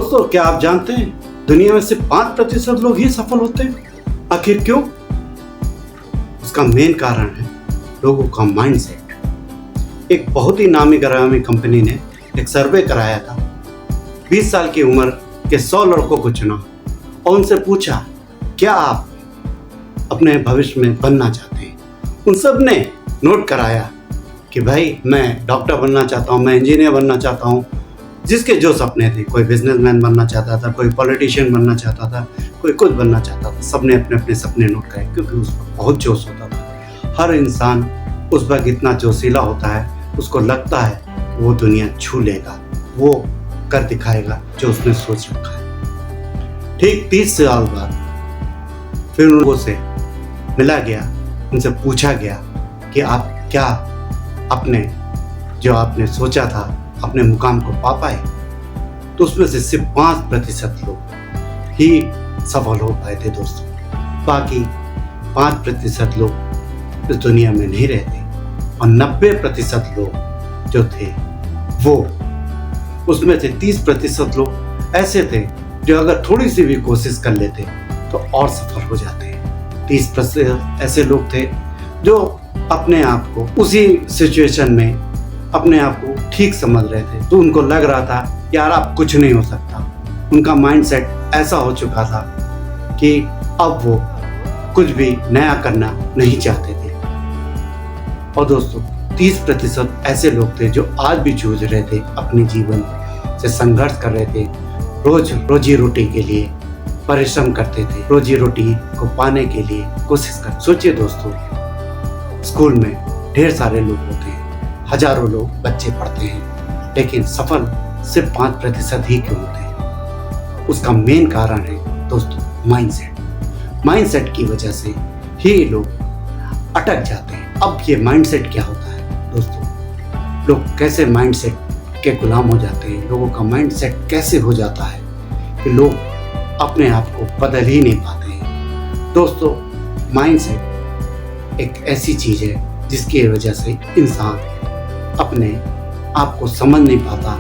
दोस्तों, क्या आप जानते हैं दुनिया में सिर्फ 5% लोग ही सफल होते हैं? आखिर क्यों? उसका मेन कारण है लोगों का माइंडसेट। एक बहुत ही नामी गिरामी कंपनी ने एक सर्वे कराया था। 20 साल की उम्र के 100 लड़कों को चुना और उनसे पूछा, क्या आप अपने भविष्य में बनना चाहते हैं? उन सब ने नोट कराया कि भाई मैं डॉक्टर बनना चाहता हूँ, मैं इंजीनियर बनना चाहता हूँ। जिसके जो सपने थे, कोई बिजनेसमैन बनना चाहता था, कोई पॉलिटिशियन बनना चाहता था, कोई कुछ बनना चाहता था। सबने अपने अपने सपने नोट कराए क्योंकि उस पर बहुत जोश होता था। हर इंसान उस वक्त इतना जोशीला होता है, उसको लगता है कि वो दुनिया छू लेगा, वो कर दिखाएगा जो उसने सोच रखा है। ठीक 30 साल बाद फिर उन लोगों से मिला गया, उनसे पूछा गया कि आप क्या अपने जो आपने सोचा था अपने मुकाम को पा पाए? तो उसमें से सिर्फ 5% लोग ही सफल हो पाए थे दोस्तों। बाकी 5% लोग इस दुनिया में नहीं रहते और 90% लोग जो थे वो, उसमें से 30% लोग ऐसे थे जो अगर थोड़ी सी भी कोशिश कर लेते तो और सफल हो जाते हैं। 30% ऐसे लोग थे जो अपने आप को उसी सिचुएशन में अपने आप को ठीक समझ रहे थे, तो उनको लग रहा था यार अब कुछ नहीं हो सकता। उनका माइंडसेट ऐसा हो चुका था कि अब वो कुछ भी नया करना नहीं चाहते थे। और दोस्तों 30% ऐसे लोग थे जो आज भी जूझ रहे थे, अपने जीवन से संघर्ष कर रहे थे, रोज रोजी रोटी के लिए परिश्रम करते थे, रोजी रोटी को पाने के लिए कोशिश कर। सोचिए दोस्तों, स्कूल में ढेर सारे लोग होते हैं, हजारों लोग बच्चे पढ़ते हैं, लेकिन सफल सिर्फ 5% ही क्यों होते हैं? उसका मेन कारण है दोस्तों माइंडसेट। माइंडसेट की वजह से ही लोग अटक जाते हैं। अब ये माइंडसेट क्या होता है दोस्तों? लोग कैसे माइंडसेट के गुलाम हो जाते हैं? लोगों का माइंडसेट कैसे हो जाता है कि लोग अपने आप को बदल ही नहीं पाते हैं? दोस्तों, माइंडसेट एक ऐसी चीज है जिसकी वजह से इंसान अपने आप को समझ नहीं पाता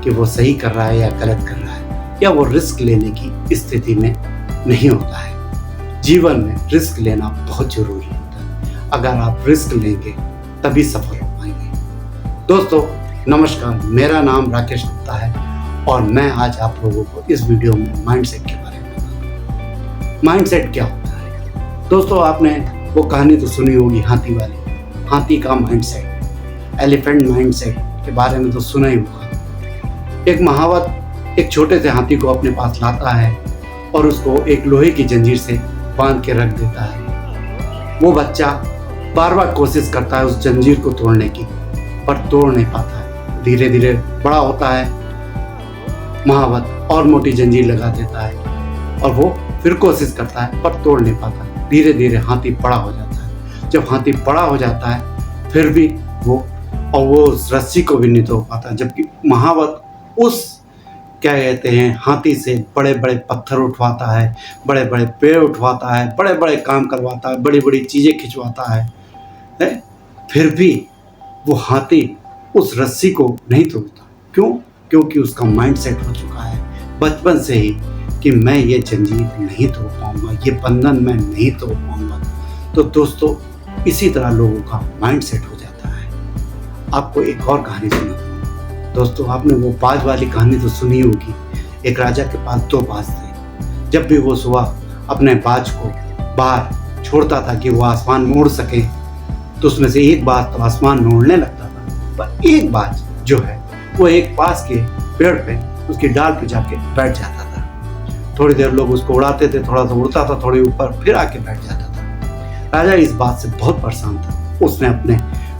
कि वो सही कर रहा है या गलत कर रहा है, या वो रिस्क लेने की स्थिति में नहीं होता है। जीवन में रिस्क लेना बहुत जरूरी होता है। अगर आप रिस्क लेंगे तभी सफल हो पाएंगे। दोस्तों नमस्कार, मेरा नाम राकेश गुप्ता है और मैं आज आप लोगों को इस वीडियो में माइंडसेट के बारे में बताऊंगा। माइंडसेट क्या होता है दोस्तों? आपने वो कहानी तो सुनी होगी, हाथी वाली। हाथी का माइंडसेट, एलिफेंट माइंडसेट के बारे में तो सुना ही होगा। एक महावत एक छोटे से हाथी को अपने पास लाता है और उसको एक लोहे की जंजीर से बांध के रख देता है। वो बच्चा बार बार कोशिश करता है उस जंजीर को तोड़ने की, पर तोड़ नहीं पाता है। धीरे धीरे बड़ा होता है, महावत और मोटी जंजीर लगा देता है और वो फिर कोशिश करता है पर तोड़ नहीं पाता। धीरे धीरे हाथी बड़ा हो जाता है। जब हाथी बड़ा हो जाता है फिर भी वो उस रस्सी को भी नहीं तोड़ पाता, जबकि महावत उस क्या कहते हैं हाथी से बड़े बड़े पत्थर उठवाता है, बड़े बड़े पेड़ उठवाता है, बड़े बड़े काम करवाता है, बड़ी बड़ी चीज़ें खिंचवाता है, फिर भी वो हाथी उस रस्सी को नहीं तोड़ता। क्यों? क्योंकि उसका माइंडसेट हो चुका है बचपन से ही कि मैं ये जंजीर नहीं तोड़ पाऊंगा, ये बंधन मैं नहीं तोड़ पाऊंगा। तो दोस्तों इसी तरह लोगों का माइंडसेट हो जाता है। आपको एक और कहानी सुनाता हूँ दोस्तों। आपने वो बाज वाली कहानी तो सुनी होगी। एक राजा के पास 2 बाज थे। जब भी वो सुबह अपने बाज को बाहर छोड़ता था कि वो आसमान मोड़ सके, तो उसमें से एक बाज तो आसमान में उड़ने लगता था, पर एक बाज जो है वो एक पास के पेड़ पे उसकी डाल पे जाके बैठ जाता था। थोड़ी देर लोग उसको उड़ाते थे, थोड़ा सा उड़ता था, थोड़ी ऊपर, फिर आके बैठ जाता था। राजा इस बात से बहुत परेशान था। उसने अपने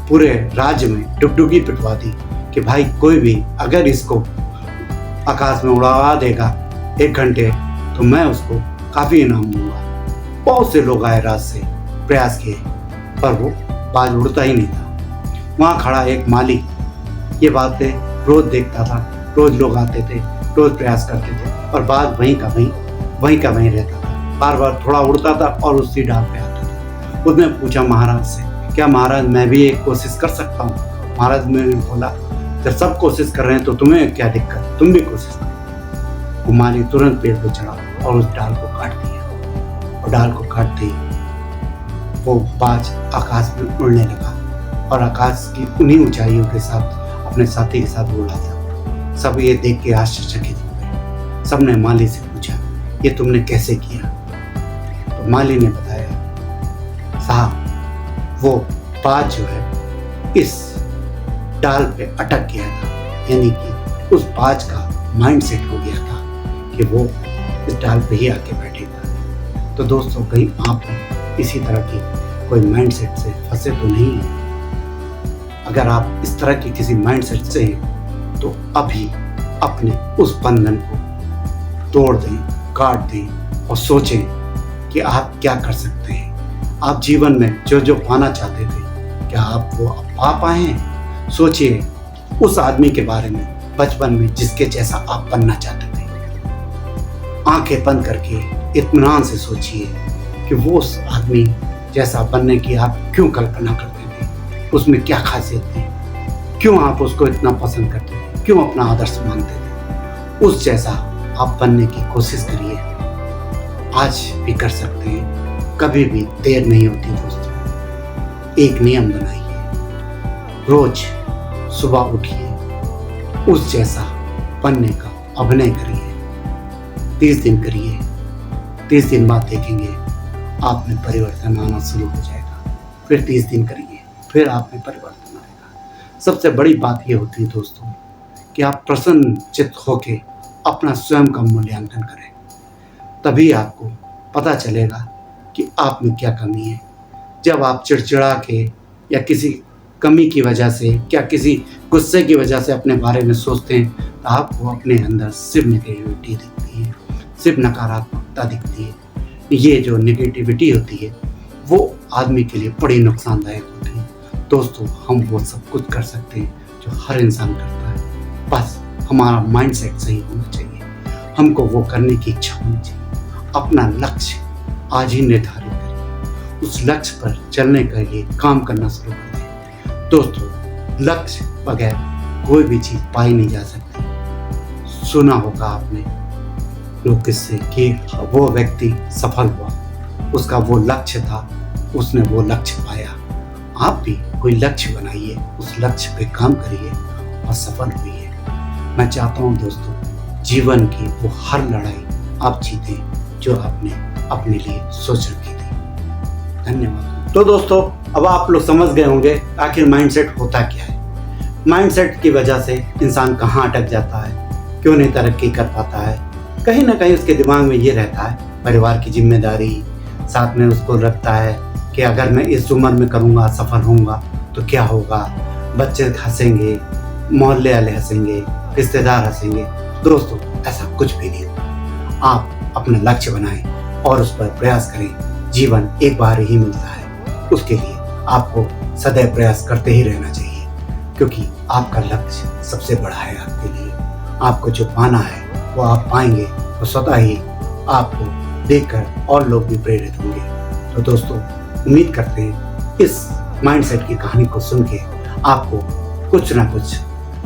पूरे राज्य में डुगडुगी पिटवा दी कि भाई कोई भी अगर इसको आकाश में उड़ावा देगा 1 घंटे तो मैं उसको काफ़ी इनाम दूंगा। बहुत से लोग आए रात से, प्रयास किए, पर वो बाज उड़ता ही नहीं था। वहाँ खड़ा एक माली ये बातें रोज देखता था। रोज लोग आते थे, रोज प्रयास करते थे, और बाज वहीं का वहीं रहता था। बार बार थोड़ा उड़ता था और उसी डाल पे आता था। उसने पूछा महाराज से, क्या महाराज मैं भी एक कोशिश कर सकता हूँ? महाराज ने बोला, जब सब कोशिश कर रहे हैं तो तुम्हें क्या दिक्कत, तुम भी कोशिश करो। वो माली तुरंत पेड़ पे चढ़ा और उस डाल को काट दिया। और डाल को काटते ही वो बाज आकाश में उड़ने लगा और आकाश की उन्हीं ऊंचाइयों के साथ अपने साथी के साथ उड़ा था। सब ये देख के आश्चर्यचकित हो गए। सबने माली से पूछा, ये तुमने कैसे किया? तो माली ने बताया, साहब वो बाज जो है इस डाल पे अटक गया था, यानी कि उस बाज का माइंड सेट हो गया था कि वो इस डाल पे ही आके बैठेगा। तो दोस्तों, कहीं आप इसी तरह की कोई माइंड सेट से फंसे तो नहीं है? अगर आप इस तरह की किसी माइंड सेट से हैं तो अभी अपने उस बंधन को तोड़ दें, काट दें और सोचें कि आप क्या कर सकते हैं। आप जीवन में जो जो पाना चाहते थे, क्या आप वो पा पाए हैं? सोचिए उस आदमी के बारे में बचपन में जिसके जैसा आप बनना चाहते थे। आंखें बंद करके इत्मीनान से सोचिए कि वो उस आदमी जैसा बनने की आप क्यों कल्पना करते थे, उसमें क्या खासियत थी, क्यों आप उसको इतना पसंद करते थे, क्यों अपना आदर्श मानते थे। उस जैसा आप बनने की कोशिश करिए। आज भी कर सकते हैं, कभी भी देर नहीं होती दोस्तों। एक नियम बनाइए, रोज सुबह उठिए, उस जैसा बनने का अभिनय करिए। 30 दिन करिए, 30 दिन बाद देखेंगे आप में परिवर्तन आना शुरू हो जाएगा। फिर 30 दिन करिए, फिर आप में परिवर्तन आएगा। सबसे बड़ी बात ये होती है दोस्तों कि आप प्रसन्नचित्त होके अपना स्वयं का मूल्यांकन करें। तभी आपको पता चलेगा कि आप में क्या कमी है। जब आप चिड़चिड़ा के या किसी कमी की वजह से या किसी गुस्से की वजह से अपने बारे में सोचते हैं तो आपको अपने अंदर सिर्फ नेगेटिविटी दिखती है, सिर्फ नकारात्मकता दिखती है। ये जो नेगेटिविटी होती है वो आदमी के लिए बड़ी नुकसानदायक होती है। दोस्तों, हम वो सब कुछ कर सकते हैं जो हर इंसान करता है, बस हमारा माइंडसेट सही होना चाहिए। हमको वो करने की इच्छा होनी चाहिए। अपना लक्ष्य आज ही निर्धारित करिए, उस लक्ष्य पर चलने के लिए काम करना शुरू कर दें। दोस्तों, लक्ष्य बगैर कोई भी चीज़ पाई नहीं जा सकती। सुना होगा आपने लोग किससे कि वो व्यक्ति सफल हुआ, उसका वो लक्ष्य था, उसने वो लक्ष्य पाया। आप भी कोई लक्ष्य बनाइए, उस लक्ष्य पे काम करिए और सफल होइए। मैं चाहता हूँ दोस्तों, जीवन की वो हर लड़ाई आप जीतें जो आपने अपने लिए सोच रखी थी। धन्यवाद। तो दोस्तों, अब आप लोग समझ गए होंगे आखिर माइंडसेट होता क्या है। माइंडसेट की वजह से इंसान कहाँ अटक जाता है, क्यों नहीं तरक्की कर पाता है। कहीं ना कहीं उसके दिमाग में ये रहता है, परिवार की जिम्मेदारी साथ में उसको रखता है कि अगर मैं इस उम्र में करूँगा, सफल होऊंगा तो क्या होगा, बच्चे हंसेंगे, मोहल्ले वाले हंसेंगे, रिश्तेदार हंसेंगे। दोस्तों, ऐसा कुछ भी नहीं होगा। आप अपना लक्ष्य बनाएं और उस पर प्रयास करें। जीवन एक बार ही मिलता है, उसके लिए आपको सदैव प्रयास करते ही रहना चाहिए, क्योंकि आपका लक्ष्य सबसे बड़ा है आपके लिए। आपको जो पाना है वो आप पाएंगे और स्वतः ही आपको देखकर और लोग भी प्रेरित होंगे। तो दोस्तों, उम्मीद करते हैं इस माइंडसेट की कहानी को सुन के आपको कुछ ना कुछ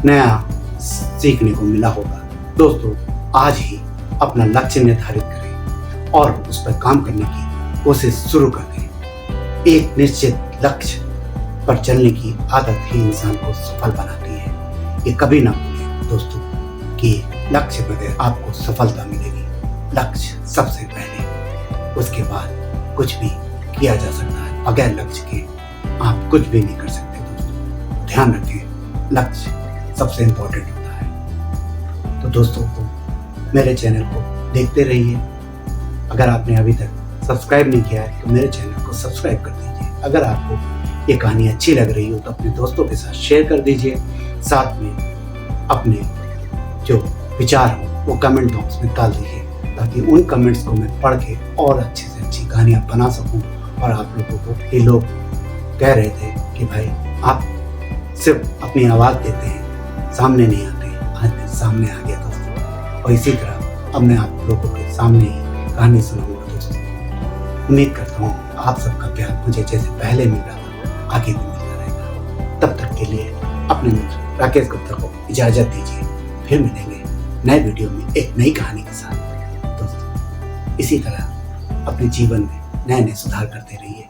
नया सीखने को मिला होगा। दोस्तों, आज ही अपना लक्ष्य निर्धारित करें और उस पर काम करने की कोशिश शुरू कर दें। एक निश्चित लक्ष्य पर चलने की आदत ही इंसान को सफल बनाती है। ये कभी ना भूलें दोस्तों कि लक्ष्य बगैर आपको सफलता मिलेगी। लक्ष्य सबसे पहले, उसके बाद कुछ भी किया जा सकता है। बगैर लक्ष्य के आप कुछ भी नहीं कर सकते। दोस्तों, ध्यान रखें, लक्ष्य सबसे इम्पोर्टेंट होता है। तो दोस्तों, मेरे चैनल को देखते रहिए। अगर आपने अभी तक सब्सक्राइब नहीं किया है तो मेरे चैनल को सब्सक्राइब कर दीजिए। अगर आपको ये कहानी अच्छी लग रही हो तो अपने दोस्तों के साथ शेयर कर दीजिए। साथ में अपने जो विचार हो वो कमेंट बॉक्स में डाल दीजिए, ताकि उन कमेंट्स को मैं पढ़ के और अच्छे से अच्छी कहानियाँ बना सकूँ। और आप लोगों को, ये लोग कह रहे थे कि भाई आप सिर्फ अपनी आवाज़ देते हैं, सामने नहीं आते। आज मैं सामने आ गया दोस्तों, और इसी तरह अब मैं आप लोगों के सामने ही कहानी सुनाऊंगा दोस्तों। उम्मीद करता हूँ आप सबका प्यार मुझे जैसे पहले मिल रहा था आगे भी मिलता रहेगा। तब तक के लिए अपने मित्र राकेश गुप्ता को इजाज़त दीजिए। फिर मिलेंगे नए वीडियो में एक नई कहानी के साथ। दोस्तों, इसी तरह अपने जीवन में नए नए सुधार करते रहिए।